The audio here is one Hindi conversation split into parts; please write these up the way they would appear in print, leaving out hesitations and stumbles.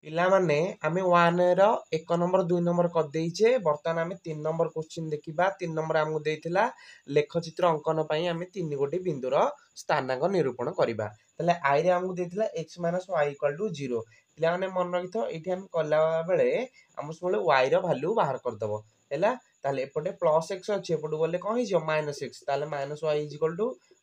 पिला माने आमे 1 रो 1 नंबर 2 नंबर कर देइछे वर्तमान आमे 3 नंबर क्वेश्चन देखिबा 3 नंबर हमकु देइथिला लेखचित्र अंकन पई आमे 3 गोटी बिंदुर स्थानांक निरूपण करिबा तले आई रे हमकु देइथिला x - y = 0 पिला माने मन रखिथो एठी हम कला बेले हम सबले y रो वैल्यू बाहर कर दबो हैला ताले एपटे प्लस x अछि एपटु गले कोन हिजो -x ताले -y =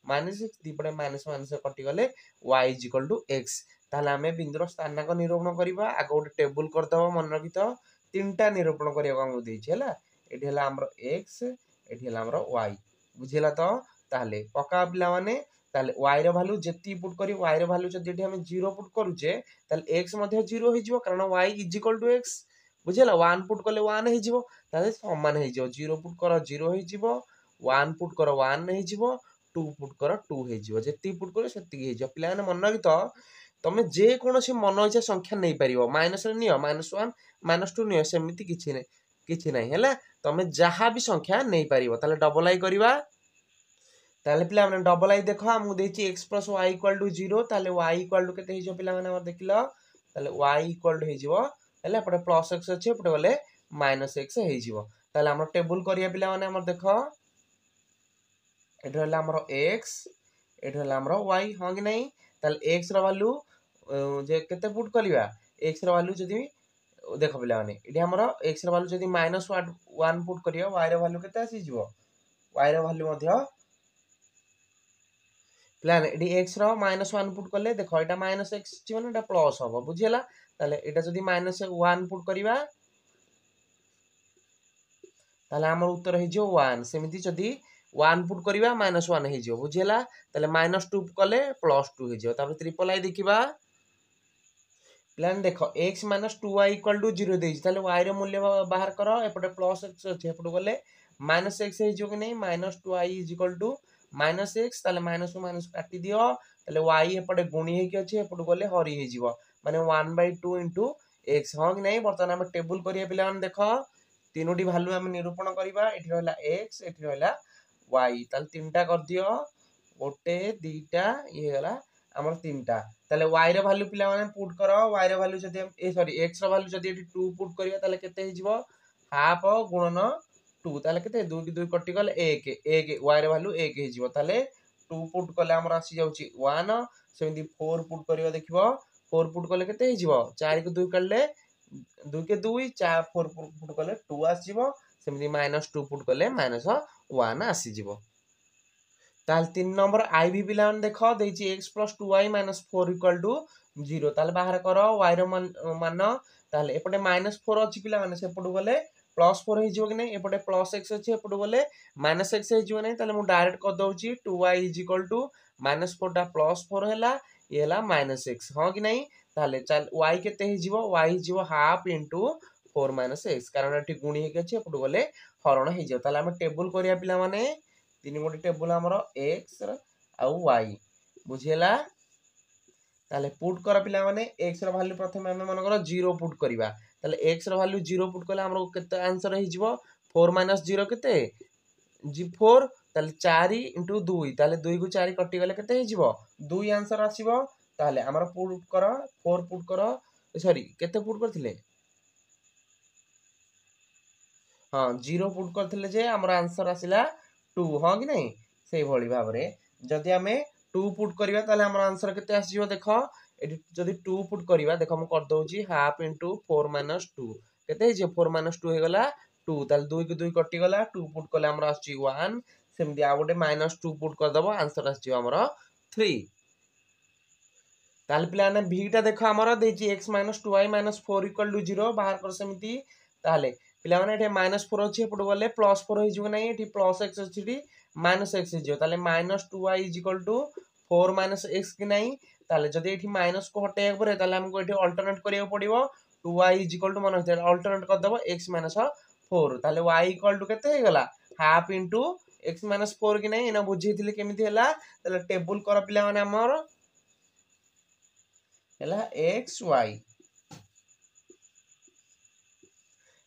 -x दीपटे माइनस कटि गले y = x ताले आमे बिंदुर स्थानांक निरूपण करिबा आगो गोटे टेबल कर दबो मन रखिथो तीनटा निरूपण करिया हमकु देइछे हैला एठी हला हमरो x एठी हला हमरो y बुझिला तो ताले पका पिला माने ताले y रो वैल्यू जेति पुट करी y रो वैल्यू जदि एठी हम 0 पुट करूचे ताले x मध्ये 0 हिजिवो कारण y = x बुझिला 1 पुट करले 1 हिजिवो ताले समान हिजिवो 0 पुट करो 0 हिजिवो 1 पुट करो 1 हिजिवो 2 पुट करो 2 हिजिवो जेति पुट करो सेति हिजिवो पिला माने मन रखिथो तमे जे कोनोसी मन इच्छा संख्या नै परिबो माइनस रे नियो -1 -2 नियो सेमिति किछि नै हैला तमे जहा भी संख्या नै परिबो ताले डबल आई करिवा ताले पिला माने डबल आई देखो हमु देछि x + y = 0 ताले y = केते हिजो पिला माने हमर देखिलो ताले y = हिजिवो हैला पटे प्लस x अछि पटे गले -x हिजिवो ताले हमर टेबल करिया पिला माने हमर देखो एठी हला हमर x एठी हला हमर y ह कि नै ताले x रो वैल्यू जे केते पुट करिवा x रो वैल्यू जदी देखो पिला माने एठी हमर x रो वैल्यू जदी -1 पुट करियो y रो वैल्यू केते आसी जिवो y रो वैल्यू मध्य प्लान एडी x रो -1 पुट करले देखो एटा -x छि माने एटा प्लस होबो बुझियला ताले एटा जदी -1 पुट करिवा ताले हमर उत्तर हे जो 1 सेमिति जदी 1 पुट करिवा -1 हे जो बुझियला ताले -2 कले +2 हे जो तापर ट्रिपल आई देखिबा प्लान देखो x - 2y = 0 देछि ताले y रो मूल्य बाहर करो एपटे प्लस x अछि एपटे गले -x हे जो कि नै -2y = -x ताले माइनस माइनस काटि दियो ताले y एपटे गुणी हे कि अछि एपटे गले हरि हे जिवो माने 1/2 * x ह कि नै वर्तमान हम टेबल करिया पिला माने देखो तीनोटी वैल्यू हम निरूपण करिबा एठी रहला x एठी रहला y ताले तीनटा कर दियो गोटे दीटा ये हला हमर तीनटा ताले y रो वैल्यू पिला माने पुट करो y रो वैल्यू जदी x रो वैल्यू जदी एठी 2 पुट करिया ताले केते हे जिवो हाफ गुणन 2 ताले केते 2 की 2 कटि गले 1 y रो वैल्यू 1 हे जिवो ताले 2 पुट कले हमर आसी जाउची 1 सेमिति 4 पुट करियो देखिबो 4 पुट कले केते हे जिवो 4 की 2 कले 2 के 2 4 4 पुट कले 2 आसी जिवो सेमिति -2 पुट कले -1 आसी जिवो ताल 3 नंबर आई भी पिला माने देखो देछि x + 2y - 4 = 0 ताले बाहर करो y रो मान ताले एपटे -4 अछि पिला माने सेपटु गले +4 हे जिवो कि नै एपटे +x अछि एपटु गले -x हे जिवो नै ताले मु डायरेक्ट कर दउची 2y = -4 टा +4 हैला ये हैला -x ह कि नै ताले चल y केते हे जिवो y हे जिवो हाफ * 4 - x कारण एठी गुणी हे कि अछि एपटु गले हरण हे जिवो ताले हम टेबल करिया पिला माने तीन गोटी टेबल हमरो x आ y बुझियला ताले पुट कर पिला माने x रो वैल्यू प्रथमे हम मन करो 0 पुट करिवा ताले x रो वैल्यू 0 पुट कले हमरो केते आंसर हे जिवो 4 - 0 केते 4 ताले 4 * 2 ताले 2 को 4 कटि गले केते हे जिवो 2 आंसर आसीबो ताले हमरो पुट करो 4 पुट करो सॉरी केते पुट करथिले हां 0 पुट करथिले जे हमरो आंसर आसिला 2 हां कि नै सेही भली भाबरे जदि हमें 2 पुट करिवा ताले हमर आंसर केते आसीजो देखो एठी जदि 2 पुट करिवा देखो हम कर दउची हाफ * 4 - 2 केते जे 4 - 2 हे गला 2 ताले 2 की 2 कटि गला 2 पुट कले हमर आसी 1 सेमति आ गोटे -2 पुट कर दबो आंसर आसी हमर 3 ताले पिला ने भीटा देखो हमर देछि x - 2y - 4 = 0 बाहर कर सेमति ताले पिला माने एठी -4 अछि एपटु गले +4 हे जिवो नै एठी +x अछि एठी -x हे जिवो ताले -2y = 4 - x कि नै ताले जदि एठी माइनस को हटे परे ताले हमको एठी अल्टरनेट करियो पड़िबो 2y = मन होते अल्टरनेट कर दबो x - 4 ताले y = केते हे गला हाफ * x - 4 कि नै एना बुझिथिले केमिति हैला ताले टेबल कर पिला माने हमर हैला x y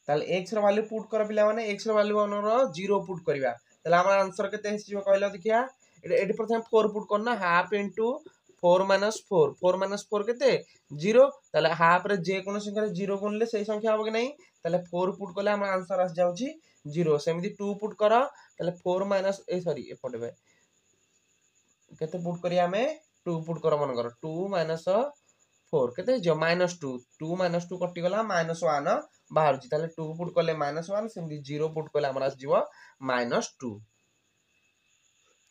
ताले x रो वैल्यू पुट कर पिला माने x रो वैल्यू हमरो 0 पुट करिवा ताले हमर आंसर केते हिसिबो कहलो देखिया एडी प्रथम 4 पुट करना हाफ * 4 माइनस 4 4 माइनस 4 केते 0 ताले हाफ रे जे कोन संख्या रे 0 गुणले सही संख्या होबो कि नहीं ताले 4 पुट करले हमर आंसर आस जाउची 0 सेमिति 2 पुट करा ताले 4 माइनस ए सॉरी एपटे बे केते पुट करिया हमें 2 पुट कर मन कर 2 माइनस 4 केते जो -2 2 -2 कटि गला -1 बाहर छी ताले 2 पुट करले -1 सेमिति 0 पुट करले हमर आस जीवो -2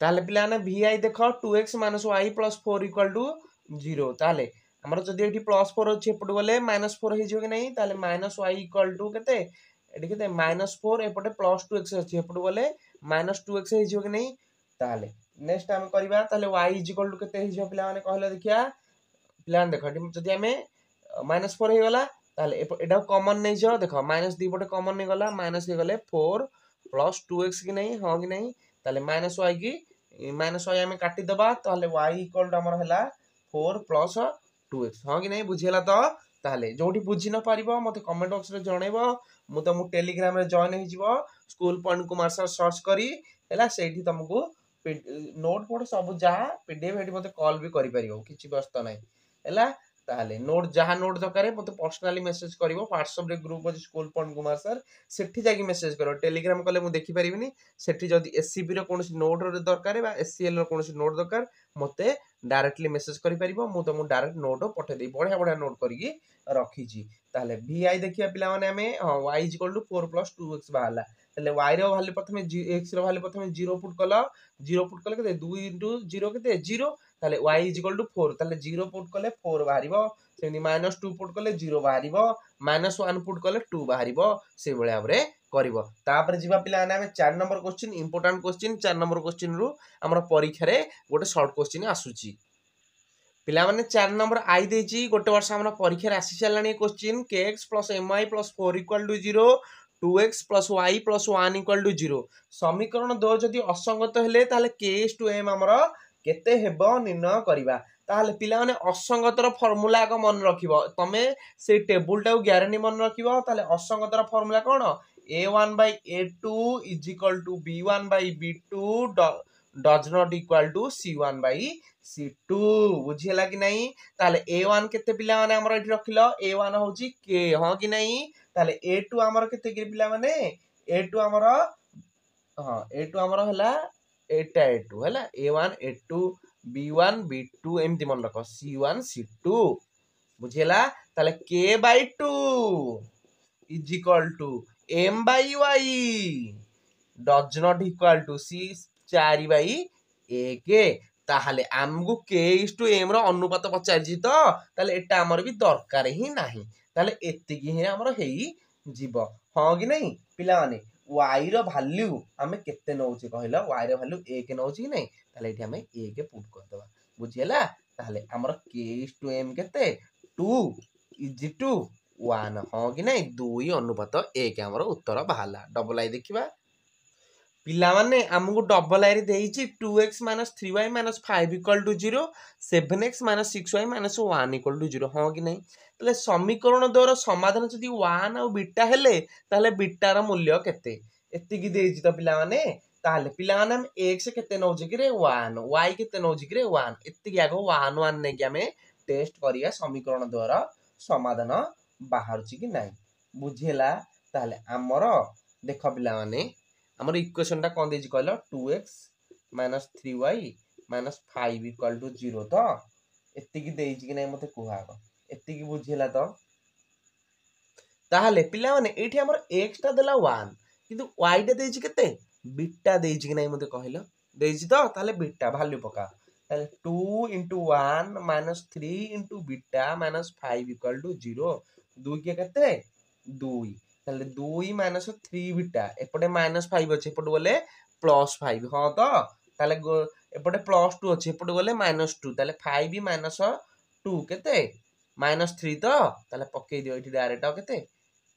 ताले पिलाने vi देखो 2x - y + 4 = 0 ताले हमर जदी एठी +4 अछि एपट गले -4 हे जो कि नहीं ताले -y = केते एठी केते -4 एपटे +2x अछि एपट गले -2x हे जो कि नहीं ताले नेक्स्ट हम करबा ताले y = केते हे जो पिला माने कहले देखिया पिला देखो एठी जदी हमें -4 हे गला ताले एटा कॉमन नै जो देखो -2 पटे कॉमन नै गला माइनस हे गले 4 + 2x कि नहीं हां कि नहीं ताले -y की -y हमें काटी दबा ताले y = हमर हला 4 + 2x हां कि नहीं बुझियला तो ताले जोठी बुझी न पारिबो मते कमेंट बॉक्स रे जणैबो मु त मु टेलीग्राम रे जॉइन हे जीवो school point Kumar sir search करी हला सेठी तुमको नोट फोट सब जहा पीडीएफ हेठी मते कॉल भी करि परिबो किछि व्यस्त नै हला ताले नोट जहा नोट दरकारे मते पर्सनली मेसेज करिवो व्हाट्सएप रे ग्रुप अछि स्कूल पॉइंट कुमार सर सेठी जाकी मेसेज करो टेलीग्राम कले मु देखि परिबिनी सेठी जदी एससीबी रो कोनोसी नोट रो दरकारे बा एससीएल रो कोनोसी नोट दरकार मते डायरेक्टली मेसेज करि परिबो मु तुमको डायरेक्ट नोट पठे देई बढ़िया बढ़िया नोट करिकी रखी छी ताले vi देखिया पिला माने हमें y = 4 + 2x बाहला ताले y रो वैल्यू प्रथमे x रो वैल्यू प्रथमे 0 पुट कला 0 पुट कले केते 2 * 0 केते 0 ताले y = 4 ताले 0 पुट कले 4 बाहरिबो सेनी -2 पुट कले 0 बाहरिबो -1 पुट कले 2 बाहरिबो से बळे हमरे करिवो तापर जिबा पिला ने हमें 4 number question important question 4 number question रु हमर परीक्षा रे गोटे शॉर्ट क्वेश्चन आसुची पिला माने 4 नंबर आई देची गोटे वर्ष हमर परीक्षा रे आसी चलानी question kx + my + 4 = 0 2x + y + 1 = 0 समीकरण 2 जदी असंगत हेले ताले k/m हमर केते हेबो निर्णय करिबा ताले पिला माने असंगत रो फार्मूला को मन रखिबो तमे से टेबल टा ग्यारंटी मन रखिबो ताले असंगत रो फार्मूला कोन a1/a2 = b1/b2 does not equal to c1/c2 बुझियला कि नहीं ताले a1 केते पिला माने हमर एठी रखिलो a1 होची k हां कि नहीं ताले a2 हमर केते कि पिला माने a2 हमर हां a2 हमर हला एटा a2 हला a1 a2 b1 b2 एमति मन रखो c1 c2 बुझियला ताले k/2 = m/y does not equal to c4/1 ताहले आमगु k/m रो अनुपात पचारजी तो ताले एटा हमर भी दरकार ही नाही ताले एतिकी ही हमर हेई जीव हां कि नहीं पिला माने y रो वैल्यू हमें केते नउची कहलो y रो वैल्यू 1 नउची कि नहीं ताले एठी हमें 1 पुट कर दबा बुझियला ताहले हमर k/m केते 2 = 1 हां कि नहीं 2 अनुपात 1 हमर उत्तर बाहला डबल आई देखिबा पिला माने हमगु डबल आई रे देइची 2x - 3y - 5 = 0 7x - 6y - 1 = 0 हां कि नहीं तले समीकरण 2 रो समाधान जदी 1 और बीटा हेले ताले बीटा रो मूल्य केते एति की देइची त पिला माने ताले पिला माने हम x केते नउची कि रे 1 y केते नउची कि रे 1 एति की आगो 1 1 ने कि हमें टेस्ट करिया समीकरण 2 रो समाधान बाहरची कि नहीं बुझियला ताले हमरो देखो पिला माने हमर इक्वेशन टा कोन देजी कहलो 2x - 3y - 5 = 0 तो एति की देइची कि नहीं मते कुहा को एति की बुझियला तो ताहले पिला माने एठी हमर x टा देला 1 किंतु y टा देइची केते बीटा देइची कि नहीं मते कहलो देइची तो ताहले बीटा वैल्यू पका ताहले 2 * 1 - 3 * बीटा - 5 = 0 2 के केते 2 ताहले 2 - 3 बीटा एपटे -5 अछि एपटे बोले +5 हां तो ताहले एपटे +2 अछि एपटे बोले -2 ताहले 5 - 2 केते -3 तो ताहले पक्के दियो एठी डायरेक्ट केते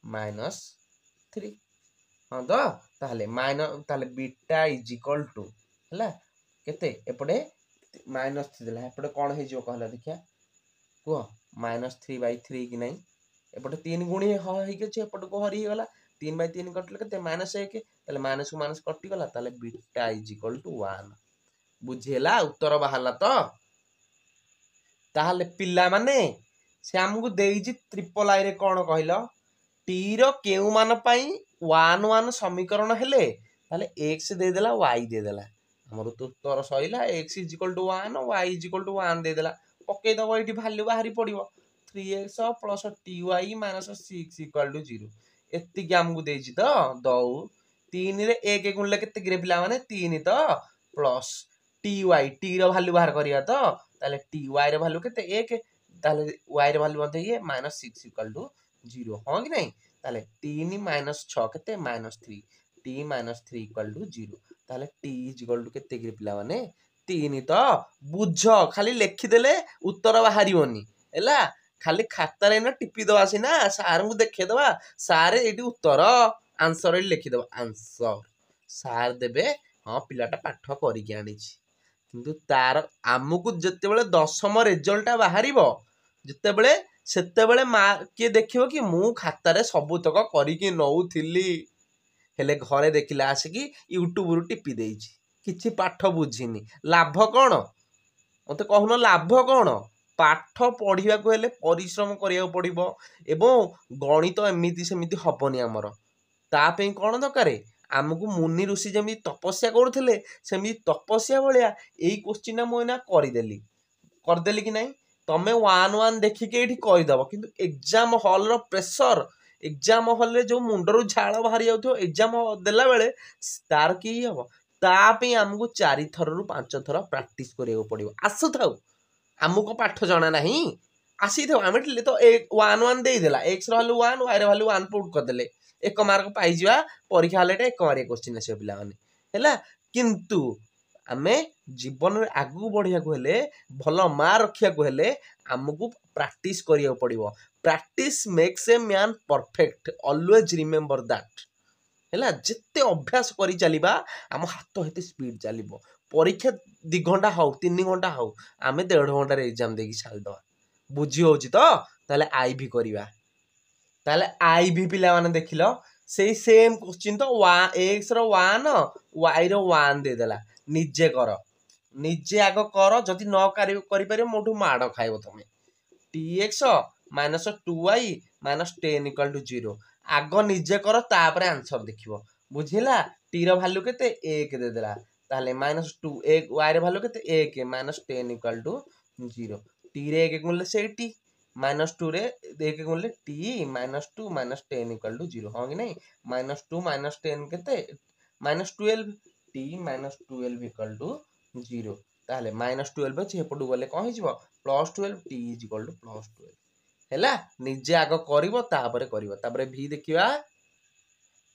-3 हां तो ताहले ताहले बीटा = हला केते एपटे -3 देला एपटे कोन हे जो कहला देखिया को -3/3 कि नहीं एपटे 3 गुणी हे के छे एपटे को हरि गला 3/3 कटले केते -1 ताले माइनस को माइनस कटि गला ताले बीटा = 1 बुझेला उत्तर बाहरला तो ताहले पिला माने से हमको देइछि ट्रिपल आई रे कोन कहलो टी रो केउ मान पई 1 1 समीकरण हेले ताहले x दे देला y दे देला हमर तो उत्तर सइला x = 1 y = 1 दे देला पके दबो एठी वैल्यू बाहरी पड़िबो 3x + ty - 6 = 0 एत्ति के हमको देइछि तो दउ 3 रे 1 गुणले केते गिरे पिला माने 3 तो प्लस ty t रो वैल्यू बाहर करिया तो ताले ty रो वैल्यू केते 1 ताले y रो वैल्यू मते ये -6 = 0 हो कि नहीं ताले 3 - 6 केते -3 t - 3 = 0 ताले t = केते गिरे पिला माने 3 तो बुझ खाली लिखि देले उत्तर बाहरियोनी हैला खाली खाता रे ना टिपी दवा सिना सार को देखे दवा सारे एटी उत्तर आंसर लिखि दवा आंसर सार देबे हां पिलाटा पाठ करि के आनी छी किंतु तार आमुकु जत्ते बेले दशम रिजल्ट बाहरिबो जत्ते बेले सेत्ते बेले मा के देखिबो कि मु खाता रे सबुतक करि के नउथिली हेले घरे देखिला आसी यूट्यूब रु टिपी देइछि किछि पाठ बुझिनी लाभ कोन मते कहनो लाभ कोन पाठ पढ़िया को हेले परिश्रम करिया पड़िबो एवं गणित एमिति सेमिति हबनी हमर ता पे कोन दकारे आमको मुनि ऋषि जमी तपस्या करथिले सेमि तपस्या भलिया एई क्वेश्चन मु ना करदेली कि नहीं तमे 1 1 देखि के एठी कहि दबो किंतु एग्जाम हॉल रो प्रेशर एग्जाम हॉल रे जो मुंडरू झाळ बाहरी जाउथो एग्जाम देला बेले तार की हबो ता पे हमको 4 थर रु 5 थर प्रैक्टिस करियो पड़िबो आसु थाउ हमको पाठ जाना नहीं आसी थे आम तो 1 1 दे देला x रो वैल्यू 1 y रो वैल्यू 1 पुट कर देले 1 मार्क पाई जिवा परीक्षा हले 1 मार्क क्वेश्चन आसे पिला माने हैला किंतु आमे जीवन रे आगु बढ़िया को हेले भलो मार्क रखिया को हेले हमको प्रैक्टिस करियो पड़िबो practice makes a man perfect always remember that हैला जिते अभ्यास करी चलीबा हम हाथ हेते स्पीड चलीबो परीक्षा 2 घंटा हाउ 3 घंटा हाउ आमे 1.5 घंटा रे एग्जाम देकी छाल दवा बुझी होची तो ताले आईवी करिवा ताले आईवी पिला माने देखिलो सेई सेम क्वेश्चन तो x रो 1 y रो 1 दे देला निजे कर निजे आगो कर जदि न करि पारे मोठू माड खाइबो तमे tx - 2y - 10 = 0 आगो निजे कर तापरे आंसर देखिबो बुझिला t रो वैल्यू केते 1 दे देला ताले -2 1 y रो वैल्यू केते 1 - 10 = 0 t रे 1 गुणले से t -2 रे 1 गुणले t -2 - 10 = 0 हो कि नहीं -2 - 10 केते -12 t - 12 = 0 ताले -12 अछि हेपडु गले कोन हिजबो +12 t = +12 हैला निजे आगो करिवो तापरे करिवो तापरे v देखिबा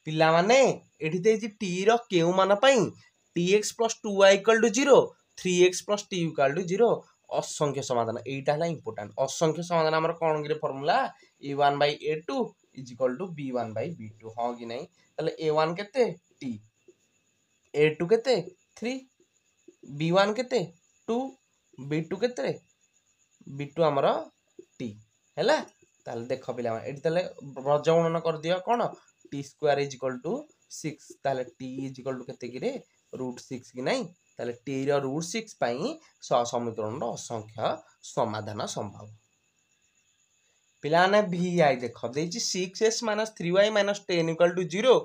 पिला माने एठी देछि t रो केउ मान पई tx + 2y = 0 3x + t = 0 असंख्य समाधान एटा हला इंपोर्टेंट असंख्य समाधान हमर कोन गिरे फार्मूला a1/a2 = b1/b2 हो कि नहीं तले a1 केते t a2 केते 3 b1 केते 2 b2 केते b2 हमर t हैला ताले देखो पिला एठी तले प्रजगणन कर दियो कोन t² = 6 ताले t = केते गिरे √6 कि नहीं ताले t रो √6 पई समीकरण रो असंख्य समाधान संभव पिलाने vi देखो देछि 6x - 3y - 10 = 0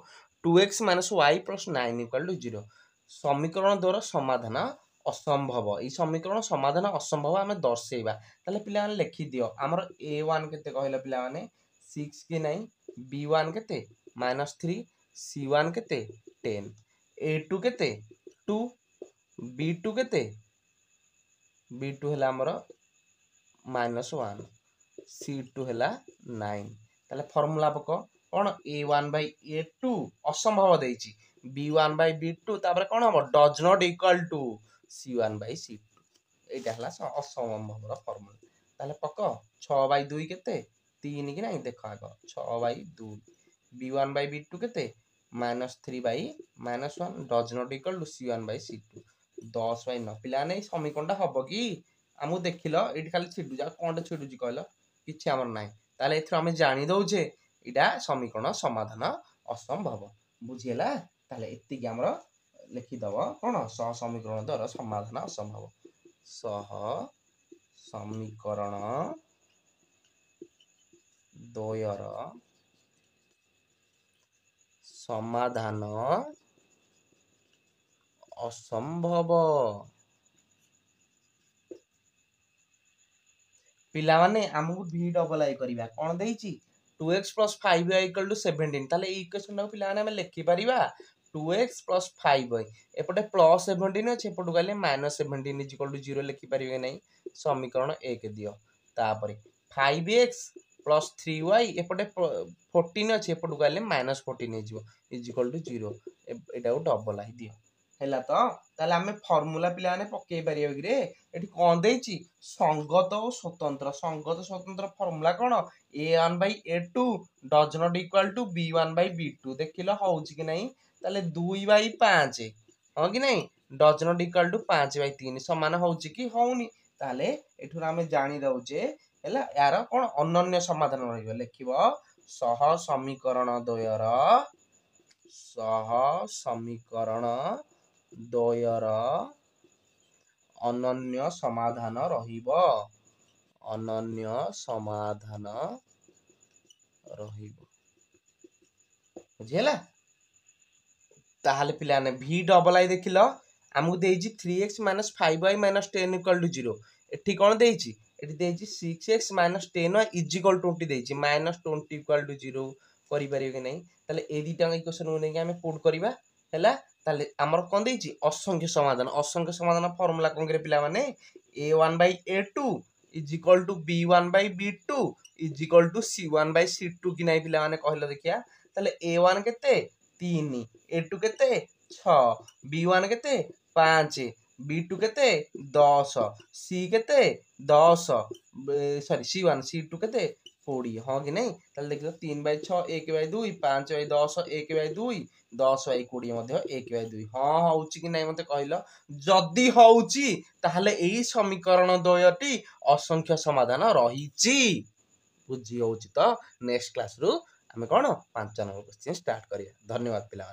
2x - y + 9 = 0 समीकरण द्वारा समाधान असंभव ई समीकरण समाधान असंभव आमे दर्शेबा ताले पिला माने लिखि दियो हमर a1 केते कहले पिला माने 6 कि नहीं b1 केते -3 c1 केते 10 a2 केते 2 b2 केते b2 हला हमर -1 c2 हला 9 ताले फार्मूला पको कोन a1/a2 असंभव देछि b1/b2 तापर कोन हम does not equal to c1/c2 एटा हला असंभव रो फार्मूला ताले पको 6/2 केते 3 कि नहीं देखो आगो 6/2 b1/b2 केते -3/-1 does not equal to c1/c2 10/9 पिला नै समीकरणटा हबो कि हमु देखिलो एठी खाली छिडु जा कोनटा छिडु जी कहलो किछि हमर नाही ताले एथरो हमें जानि दउ जे इडा समीकरण समाधान असंभव बुझियला ताले एत्ति कि हमर लिखि दबो कोन सह समीकरण द्वारा समाधान असंभव सह समीकरण द्वयर समाधान असंभव। पिला माने हमहु v डबल आई करिवा कोन देइची 2x + 5y = 17 ताले ई इक्वेशन को पिला माने हम लिखि परिबा 2x + 5y एपटे +17 अछि एपटु गले -17 = 0 लिखि परिबे नै समीकरण 1 दियो तापरे 5x + 3y एपटे 14 अछि एपटु गले -14 हे जिवो = 0 एटा डबल आई दियो हैला तो ताले हमें फार्मूला पिला माने पक्के परिबे कि रे एठी कोन देइची संगत और स्वतंत्र फार्मूला कोन a1/a2 does not equal to b1/b2 देखिलो होउची कि नहीं ताले 2/5 हो कि नहीं डज नॉट इक्वल टू 5/3 समान होउची कि होउनी ताले एठुर हमें जानि दउचे हैला यार कोन अनन्य समाधान रहिबो लिखिबो सह समीकरण द्वयर अनन्य समाधान रहिबो बुझिला ताहाले पिलाने v डबल आई देखिलो हमहु देइची 3x - 5y - 10 = 0 एठी कोन देइची एठी देइची 6x - 10y = 20 देइची -20 = 0 करि परिबे कि नै ताले ए दिटा इक्वेशन को नै हमें पुट करिबा हैला ताले हमर कोन देइची असंख्य समाधान फार्मूला कोन करे पिला माने a1/a2 = b1/b2 = c1/c2 कि नै पिला माने कहलो देखिया ताले a1 केते 3 a2 केते 6 b1 केते 5 b2 केते 10 c केते 10 सॉरी c1 c2 केते 40 हाँ कि नहीं ताले देखिलो 3/6 1/2 5/10 1/2 10/20 मध्ये 1/2 हाँ होउची कि नहीं मते कहलो जदी होउची ताहले एही समीकरण द्वयटी असंख्य समाधान रहिची बुझी होउची तो नेक्स्ट क्लास रु हमें कोन 5 नंबर क्वेश्चन स्टार्ट करिया धन्यवाद पिला।